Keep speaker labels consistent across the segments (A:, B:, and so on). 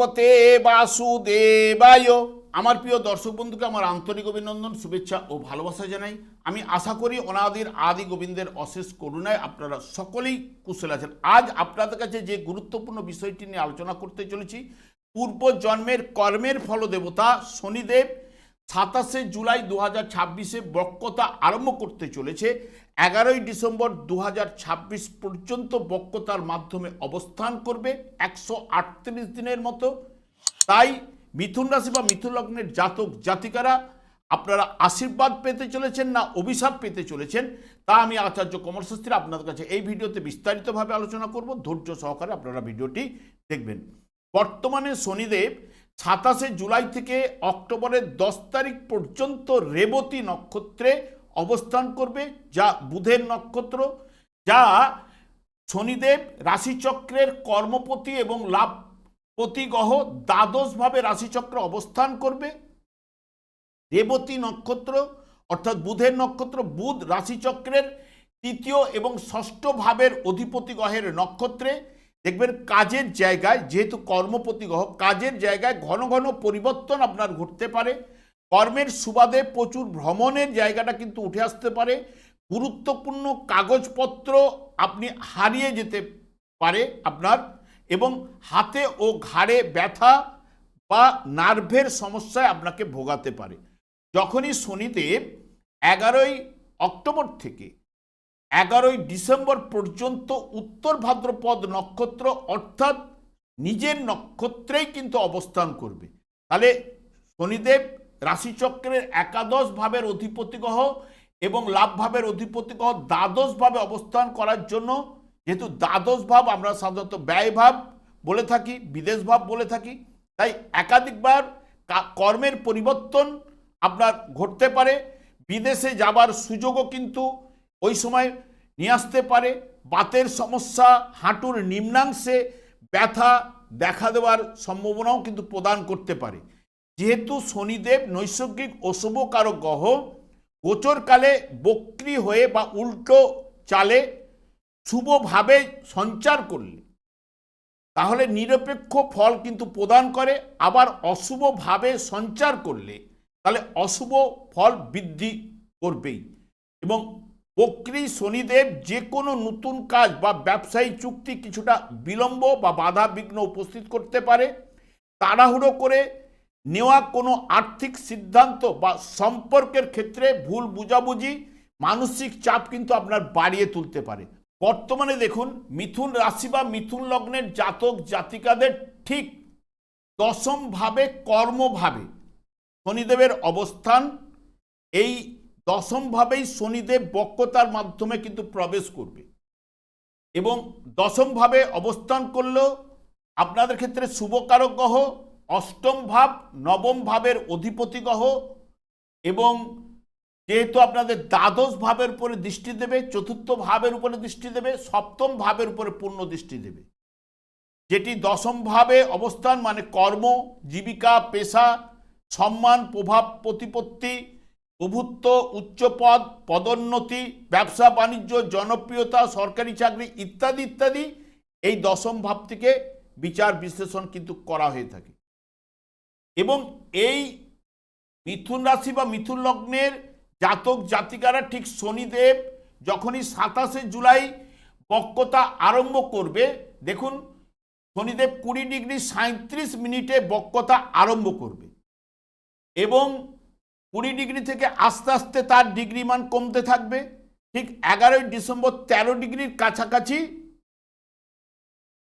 A: ভগবতে বাসুদেবায়। আমার প্রিয় দর্শক বন্ধুকে আমার আন্তরিক অভিনন্দন, শুভেচ্ছা ও ভালোবাসা জানাই। আমি আশা করি অনাদির আদি গোবিন্দের অশেষ করুণায় আপনারা সকলেই কুশল আছেন। আজ আপনাদের কাছে যে গুরুত্বপূর্ণ বিষয়টি নিয়ে আলোচনা করতে চলেছি, পূর্ব জন্মের কর্মের ফল দেবতা শনিদেব 27 জুলাই 2026 বক্রতা আরম্ভ করতে চলেছে। 11 ডিসেম্বর 2026 পর্যন্ত বক্রতার মাধ্যমে অবস্থান করবে 138 দিনের মতো। তাই মিথুন রাশি বা মিথুন লগ্নের জাতক জাতিকারা আপনারা আশীর্বাদ পেতে চলেছেন না অভিশাপ পেতে চলেছেন, তা আমি আচার্য কমল শাস্ত্রী আপনাদের কাছে এই ভিডিওতে বিস্তারিতভাবে আলোচনা করব। ধৈর্য সহকারে আপনারা ভিডিওটি দেখবেন। বর্তমানে শনিদেব 27 জুলাই থেকে অক্টোবরের 10 তারিখ পর্যন্ত রেবতী নক্ষত্রে অবস্থান করবে, যা বুধের নক্ষত্র, যা শনিদেব রাশিচক্রের কর্মপতি এবং লাভপতি গ্রহ দ্বাদশভাবে রাশিচক্রে অবস্থান করবে। রেবতী নক্ষত্র অর্থাৎ বুধের নক্ষত্র, বুধ রাশিচক্রের তৃতীয় এবং ষষ্ঠ ভাবের অধিপতি গ্রহের নক্ষত্রে। দেখবেন কাজের জায়গায়, যেহেতু কর্মপতি গ্রহ, কাজের জায়গায় ঘন ঘন পরিবর্তন আপনার ঘটতে পারে। কর্মের সুবাদে প্রচুর ভ্রমণের জায়গাটা কিন্তু উঠে আসতে পারে। গুরুত্বপূর্ণ কাগজপত্র আপনি হারিয়ে যেতে পারে আপনার, এবং হাতে ও ঘাড়ে ব্যথা বা নার্ভের সমস্যায় আপনাকে ভোগাতে পারে। যখনই শনিদেব 11 অক্টোবর থেকে 11 ডিসেম্বর পর্যন্ত উত্তর ভাদ্রপদ নক্ষত্র অর্থাৎ নিজের নক্ষত্রেই কিন্তু অবস্থান করবে, তাহলে শনিদেব রাশিচক্রের একাদশ ভাবের অধিপতি গ্রহ এবং লাভ ভাবের অধিপতি গ্রহ দ্বাদশ ভাবে অবস্থান করার জন্য, যেহেতু দ্বাদশ ভাব আমরা সাধারণত ব্যয় ভাব বলে থাকি, বিদেশ ভাব বলে থাকি, তাই একাধিকবার কর্মের পরিবর্তন আপনার ঘটতে পারে। বিদেশে যাবার সুযোগও কিন্তু ওই সময় নিয়ে আসতে পারে। বাতের সমস্যা, হাঁটুর নিম্নাংশে ব্যথা দেখা দেওয়ার সম্ভাবনাও কিন্তু প্রদান করতে পারে। যেহেতু শনিদেব নৈসর্গিক অশুভ কারক গ্রহ, গোচরকালে বক্রী হয়ে বা উল্টো চালে শুভভাবে সঞ্চার করলে তাহলে নিরপেক্ষ ফল কিন্তু প্রদান করে, আবার অশুভভাবে সঞ্চার করলে তাহলে অশুভ ফল বৃদ্ধি করবেই। এবং বক্রী শনিদেব যে কোনো নতুন কাজ বা ব্যবসায়ী চুক্তি কিছুটা বিলম্ব বা বাধা বিঘ্ন উপস্থিত করতে পারে। তাড়াহুড়ো করে নেওয়া কোনো আর্থিক সিদ্ধান্ত বা সম্পর্কের ক্ষেত্রে ভুল বুঝাবুঝি, মানসিক চাপ কিন্তু আপনার বাড়িয়ে তুলতে পারে। বর্তমানে দেখুন, মিথুন রাশি বা মিথুন লগ্নের জাতক জাতিকাদের ঠিক দশম ভাবে কর্মভাবে শনিদেবের অবস্থান। এই দশম ভাবেই শনিদেব বক্রতার মাধ্যমে কিন্তু প্রবেশ করবে, এবং দশম ভাবে অবস্থান করলেও আপনাদের ক্ষেত্রে শুভকারক গ্রহ অষ্টম ভাব, নবম ভাবের অধিপতি গ্রহ, এবং যেহেতু আপনাদের দ্বাদশ ভাবের উপরে দৃষ্টি দেবে, চতুর্থ ভাবের উপরে দৃষ্টি দেবে, সপ্তম ভাবের উপরে পূর্ণ দৃষ্টি দেবে। যেটি দশম ভাবে অবস্থান মানে কর্ম, জীবিকা, পেশা, সম্মান, প্রভাব প্রতিপত্তি, প্রভুত্ব, উচ্চপদ, পদোন্নতি, ব্যবসা বাণিজ্য, জনপ্রিয়তা, সরকারি চাকরি ইত্যাদি ইত্যাদি এই দশম ভাব থেকে বিচার বিশ্লেষণ কিন্তু করা হয়ে থাকে। এবং এই মিথুন রাশি বা মিথুন লগ্নের জাতক জাতিকারা ঠিক শনিদেব যখনই 27 জুলাই বক্রতা আরম্ভ করবে, দেখুন শনিদেব 20 ডিগ্রি 37 মিনিটে বক্রতা আরম্ভ করবে, এবং 20 ডিগ্রি থেকে আস্তে আস্তে তার ডিগ্রি মান কমতে থাকবে। ঠিক 11 ডিসেম্বর 13 ডিগ্রির কাছাকাছি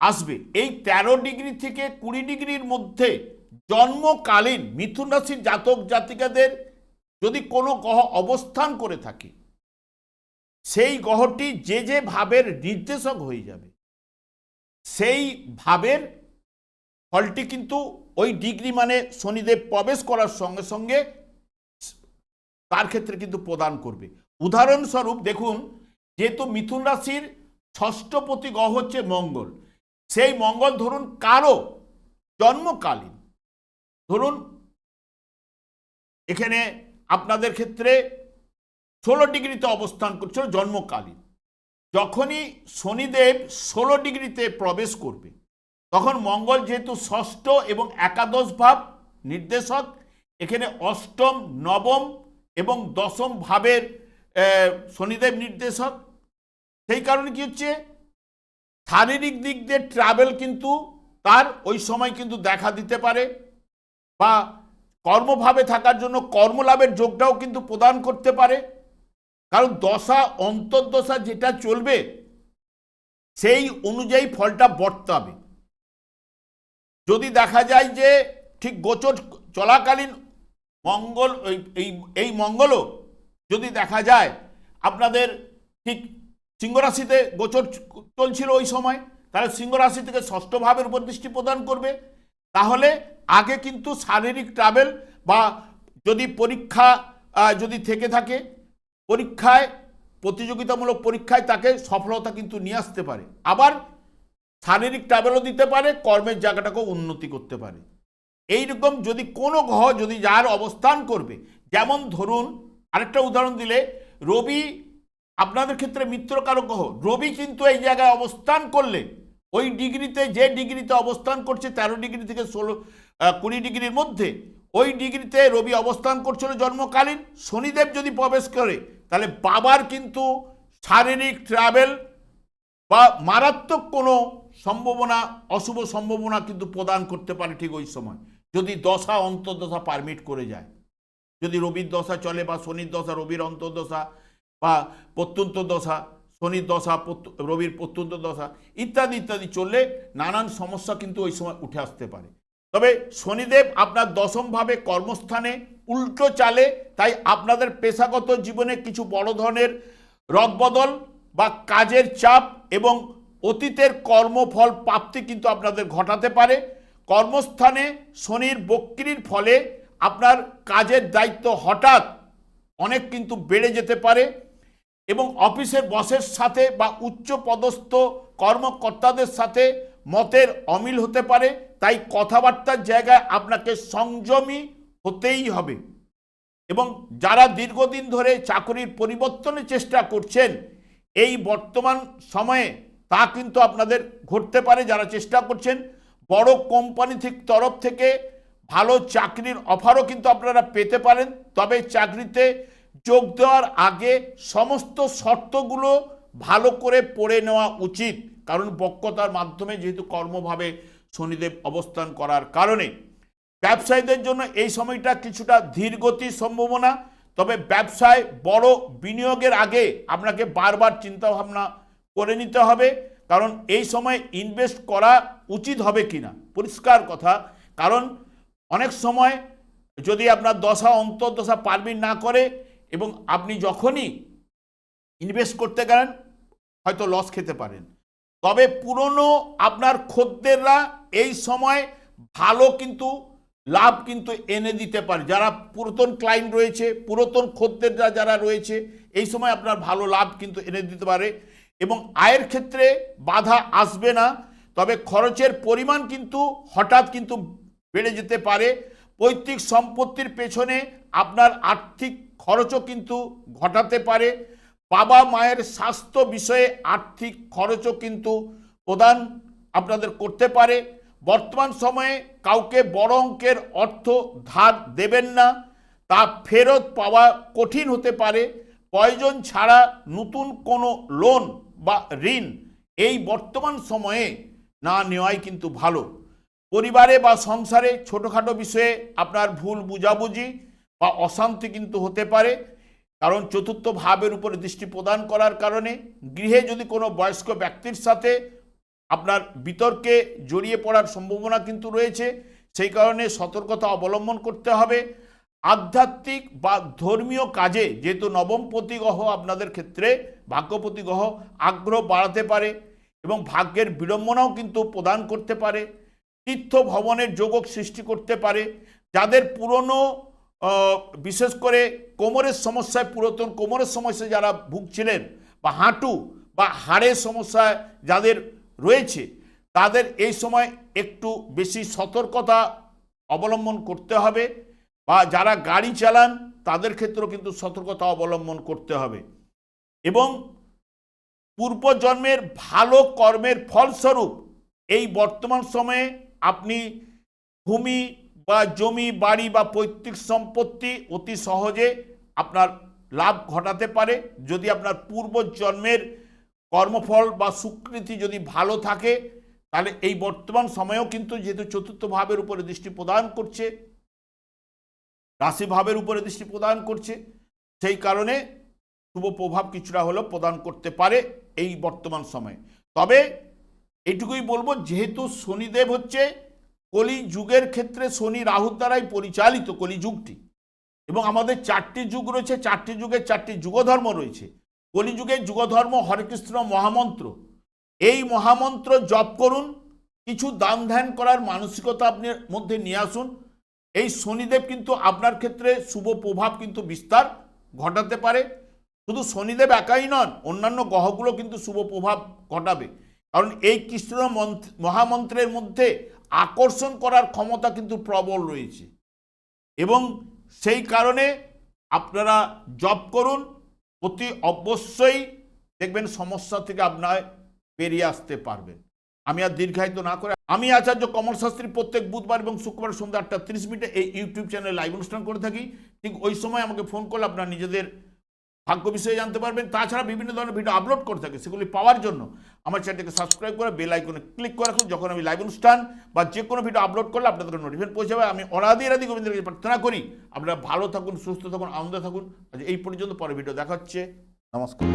A: আসবে। এই 13 ডিগ্রি থেকে 20 ডিগ্রির মধ্যে জন্মকালীন মিথুন রাশির জাতক জাতিকাদের যদি কোনো গ্রহ অবস্থান করে থাকে, সেই গ্রহটি যে যে ভাবের নির্দেশক হয়ে যাবে, সেই ভাবের ফলটি কিন্তু ওই ডিগ্রি মানে শনিদেব প্রবেশ করার সঙ্গে সঙ্গে তার ক্ষেত্রে কিন্তু প্রদান করবে। উদাহরণস্বরূপ দেখুন, যেহেতু মিথুন রাশির ষষ্ঠপতি গ্রহ হচ্ছে মঙ্গল, সেই মঙ্গল ধরুন কারো জন্মকালীন, ধরুন এখানে আপনাদের ক্ষেত্রে 16 ডিগ্রিতে অবস্থান করছিল জন্মকালীন, যখনই শনিদেব 16 ডিগ্রিতে প্রবেশ করবে তখন মঙ্গল যেহেতু ষষ্ঠ এবং একাদশ ভাব নির্দেশক, এখানে অষ্টম, নবম এবং দশম ভাবের শনিদেব নির্দেশক। সেই কারণে কি হচ্ছে, শারীরিক দিক দিয়ে ট্রাভেল কিন্তু তার ওই সময় কিন্তু দেখা দিতে পারে, বা কর্মভাবে থাকার জন্য কর্মলাভের যোগটাও কিন্তু প্রদান করতে পারে। কারণ দশা অন্তর্দশা যেটা চলবে সেই অনুযায়ী ফলটা বর্তাবে। যদি দেখা যায় যে ঠিক গোচর চলাকালীন মঙ্গল এই মঙ্গলও যদি দেখা যায় আপনাদের ঠিক সিংহ রাশিতে গোচর চলছিল ওই সময়, তাহলে সিংহ রাশি থেকে ষষ্ঠ ভাবের উপর দৃষ্টি প্রদান করবে। তাহলে আগে কিন্তু শারীরিক ট্রাভেল বা যদি পরীক্ষা যদি থেকে থাকে, পরীক্ষায় প্রতিযোগিতামূলক পরীক্ষায় তাকে সফলতা কিন্তু নিয়ে আসতে পারে। আবার শারীরিক ট্রাভেলও দিতে পারে, কর্মের জায়গাটাকেও উন্নতি করতে পারে। এইরকম যদি কোনো গ্রহ যদি যার অবস্থান করবে, যেমন ধরুন আরেকটা উদাহরণ দিলে, রবি আপনাদের ক্ষেত্রে মিত্রকারক গ্রহ, রবি কিন্তু এই জায়গায় অবস্থান করলে ওই ডিগ্রিতে, যে ডিগ্রিতে অবস্থান করছে 13 ডিগ্রি থেকে 20 ডিগ্রির মধ্যে, ওই ডিগ্রিতে রবি অবস্থান করছিল জন্মকালীন, শনিদেব যদি প্রবেশ করে তাহলে বাবার কিন্তু শারীরিক ট্রাভেল বা মারাত্মক কোনো সম্ভাবনা, অশুভ সম্ভাবনা কিন্তু প্রদান করতে পারে ঠিক ওই সময়, যদি দশা অন্তর্দশা পারমিট করে যায়। যদি রবির দশা চলে বা শনির দশা, রবির অন্তর্দশা বা প্রত্যন্ত দশা, শনির দশা, রবির প্রত্যন্ত দশা ইত্যাদি ইত্যাদি চললে নানান সমস্যা কিন্তু ওই সময় উঠে আসতে পারে। তবে শনিদেব আপনার দশমভাবে কর্মস্থানে উল্টো চালে, তাই আপনাদের পেশাগত জীবনে কিছু বড় ধরনের রদবদল বা কাজের চাপ এবং অতীতের কর্মফল প্রাপ্তি কিন্তু আপনাদের ঘটাতে পারে। কর্মস্থানে শনির বক্রির ফলে আপনার কাজের দায়িত্ব হঠাৎ অনেক কিন্তু বেড়ে যেতে পারে, এবং অফিসের বসের সাথে বা উচ্চ পদস্থ কর্মকর্তাদের সাথে মতের অমিল হতে পারে। তাই কথাবার্তার জায়গায় আপনাকে সংযমী হতেই হবে। এবং যারা দীর্ঘদিন ধরে চাকরির পরিবর্তনের চেষ্টা করছেন, এই বর্তমান সময়ে তা কিন্তু আপনাদের ঘটতে পারে। যারা চেষ্টা করছেন, বড় কোম্পানি তরফ থেকে ভালো চাকরির অফারও কিন্তু আপনারা পেতে পারেন। তবে চাকরিতে যোগ দেওয়ার আগে সমস্ত শর্তগুলো ভালো করে পড়ে নেওয়া উচিত, কারণ বক্রতার মাধ্যমে যেহেতু কর্মভাবে শনিদেব অবস্থান করার কারণে ব্যবসায়ীদের জন্য এই সময়টা কিছুটা ধীরগতির সম্ভাবনা। তবে ব্যবসায় বড় বিনিয়োগের আগে আপনাকে বারবার চিন্তাভাবনা করে নিতে হবে, কারণ এই সময় ইনভেস্ট করা উচিত হবে কিনা, পরিষ্কার কথা। কারণ অনেক সময় যদি আপনার দশা অন্তর্দশা পারমিট না করে এবং আপনি যখনই ইনভেস্ট করতে গেলেন হয়তো লস খেতে পারেন। তবে পুরনো আপনার খদ্দেররা এই সময় ভালো কিন্তু লাভ কিন্তু এনে দিতে পারে। যারা পুরাতন ক্লায়েন্ট রয়েছে, পুরাতন খদ্দেররা যারা রয়েছে, এই সময় আপনার ভালো লাভ কিন্তু এনে দিতে পারে এবং আয়ের ক্ষেত্রে বাধা আসবে না। তবে খরচের পরিমাণ কিন্তু হঠাৎ কিন্তু বেড়ে যেতে পারে। পৈতৃক সম্পত্তির পেছনে আপনার আর্থিক খরচও কিন্তু ঘটাতে পারে। বাবা মায়ের স্বাস্থ্য বিষয়ে আর্থিক খরচও কিন্তু প্রদান আপনাদের করতে পারে। বর্তমান সময়ে কাউকে বড় অঙ্কের অর্থ ধার দেবেন না, তা ফেরত পাওয়া কঠিন হতে পারে। প্রয়োজন ছাড়া নতুন কোনো লোন বা ঋণ এই বর্তমান সময়ে না নেওয়াই কিন্তু ভালো। পরিবারে বা সংসারে ছোটোখাটো বিষয়ে আপনার ভুল বুঝাবুঝি বা অশান্তি কিন্তু হতে পারে, কারণ চতুর্থ ভাবের উপরে দৃষ্টি প্রদান করার কারণে গৃহে যদি কোনো বয়স্ক ব্যক্তির সাথে আপনার বিতর্কে জড়িয়ে পড়ার সম্ভাবনা কিন্তু রয়েছে। সেই কারণে সতর্কতা অবলম্বন করতে হবে। আধ্যাত্মিক বা ধর্মীয় কাজে যেহেতু নবমপতি গ্রহ আপনাদের ক্ষেত্রে ভাগ্যপতি গ্রহ আগ্রহ বাড়াতে পারে এবং ভাগ্যের বিড়ম্বনাও কিন্তু প্রদান করতে পারে। তীর্থ ভ্রমণের যোগক সৃষ্টি করতে পারে। যাদের পুরনো বিশেষ করে কোমরের সমস্যায়, পুরাতন কোমরের সমস্যায় যারা ভুগছিলেন বা হাঁটু বা হাড়ের সমস্যায় যাদের রয়েছে, তাদের এই সময় একটু বেশি সতর্কতা অবলম্বন করতে হবে, বা যারা গাড়ি চালান তাদের ক্ষেত্রেও কিন্তু সতর্কতা অবলম্বন করতে হবে। এবং পূর্বজন্মের ভালো কর্মের ফলস্বরূপ এই বর্তমান সময়ে আপনি ভূমি বা জমি বাড়ি বা পৈতৃক সম্পত্তি অতি সহজে আপনার লাভ ঘটাতে পারে যদি আপনার পূর্বজন্মের কর্মফল বা সুকৃতি যদি ভালো থাকে। তাহলে এই বর্তমান সময়েও কিন্তু যেহেতু চতুর্থ ভাবের উপরে দৃষ্টি প্রদান করছে, রাশি ভাবের উপরে দৃষ্টি প্রদান করছে, সেই কারণে শুভ প্রভাব কিছুটা হলেও প্রদান করতে পারে এই বর্তমান সময়ে। তবে এইটুকুই বলবো, যেহেতু শনিদেব হচ্ছে কলি যুগের ক্ষেত্রে শনি রাহুর দ্বারাই পরিচালিত কলিযুগটি, এবং আমাদের 4টি যুগ রয়েছে, 4টি যুগের 4টি যুগধর্ম রয়েছে। কলিযুগের যুগধর্ম হরেকৃষ্ণ মহামন্ত্র, এই মহামন্ত্র জপ করুন, কিছু দান ধ্যান করার মানসিকতা আপনার মধ্যে নিয়ে আসুন। এই শনিদেব কিন্তু আপনার ক্ষেত্রে শুভ প্রভাব কিন্তু বিস্তার ঘটাতে পারে। শুধু শনিদেব একাই নন, অন্যান্য গ্রহগুলো কিন্তু শুভ প্রভাব ঘটাবে, কারণ এই কৃষ্ণ মহামন্ত্রের মধ্যে আকর্ষণ করার ক্ষমতা কিন্তু প্রবল রয়েছে, এবং সেই কারণে আপনারা জপ করুন, অতি অবশ্যই দেখবেন সমস্যা থেকে আপনার বেরিয়ে আসতে পারবেন। আমি আর দীর্ঘায়িত না করে, আমি আচার্য কমল শাস্ত্রী প্রত্যেক বুধবার এবং শুক্রবার সন্ধ্যা 8:30 এই ইউটিউব চ্যানেলে লাইভ অনুষ্ঠান করে থাকি। ঠিক ওই সময় আমাকে ফোন করলে আপনারা নিজেদের ভাগ্য বিষয়ে জানতে পারবেন। তাছাড়া বিভিন্ন ধরনের ভিডিও আপলোড করে থাকে, সেগুলি পাওয়ার জন্য আমার চ্যানেলটিকে সাবস্ক্রাইব করে বেল আইকনে ক্লিক করে রাখুন। যখন আমি লাইভ অনুষ্ঠান বা যে কোনো ভিডিও আপলোড করলে আপনাদের নোটিফিকেশন পৌঁছে যাবে। আমি অনাদি গোবিন্দের কাছে প্রার্থনা করি আপনারা ভালো থাকুন, সুস্থ থাকুন, আনন্দে থাকুন। আজ এই পর্যন্ত, পরে ভিডিও দেখা হচ্ছে। নমস্কার।